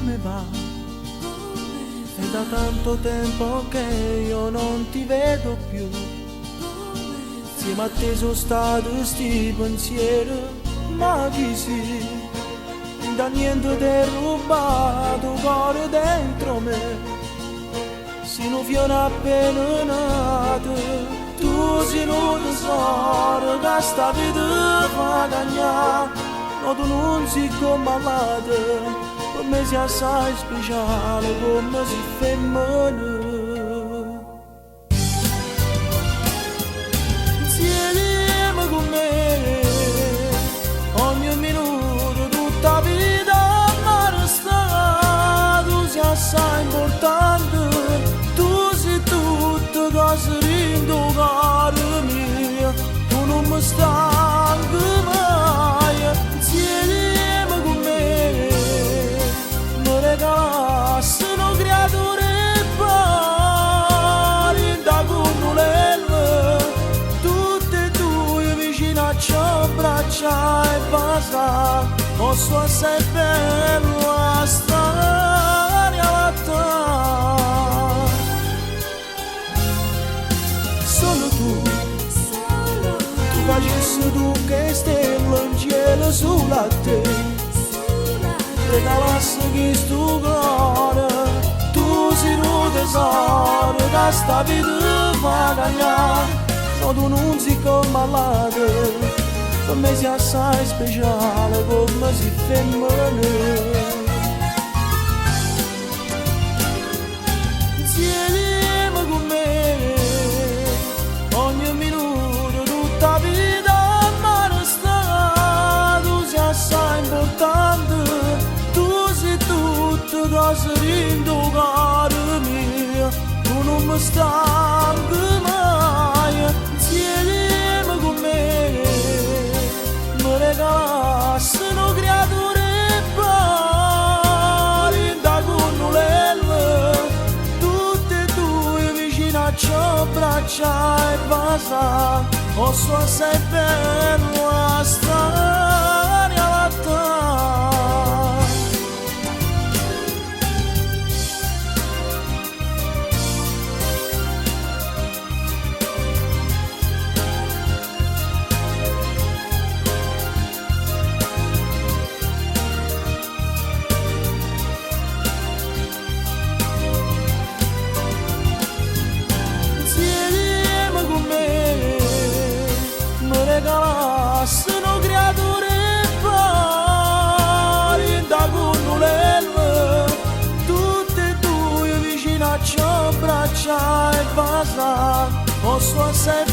come va? È da tanto tempo che io non ti vedo più. Insieme a te sono stato sti pensieri, ma chi si? Da niente ti è rubato cuore dentro me. Se non fiore appena nato, tu sei un tesoro che sta vita fa cagnare. No, tu non sei come l'altra, per me sei assai speciale come sei femmina. Insieme con me, ogni minuto, tutta la vita mi resta. Tu sei assai importante, tu sei tutto cosa rindo caro mio. Tu non mi stanchi mai. Insieme con me mi regalassero creature pari da connulelle, tutte e due vicino a ciò braccia e basa. Posso essere bello a stare alla tua. Solo tu facessi tu che stella in cielo sulla te, regalassi chi stu cuore, tu sei un tesoro che sta vita fa cagnare. No, tu non sei come l'altra, per me sei assai speciale come sei femmina. Insieme con me, ogni minuto, tutta la vita mi resta. Tu sei assai importante, tu sei tutto cosa rindo caro mio. Tu non mi stanchi mai. Insieme con me mi regalassero creature pari da connulelle, tutte e due vicino a ciò braccia e basa. Posso essere bello a stare alla tua. Regalassero creature pari da connulelle, tutte e due vicino a ciò braccia e basa. Posso essere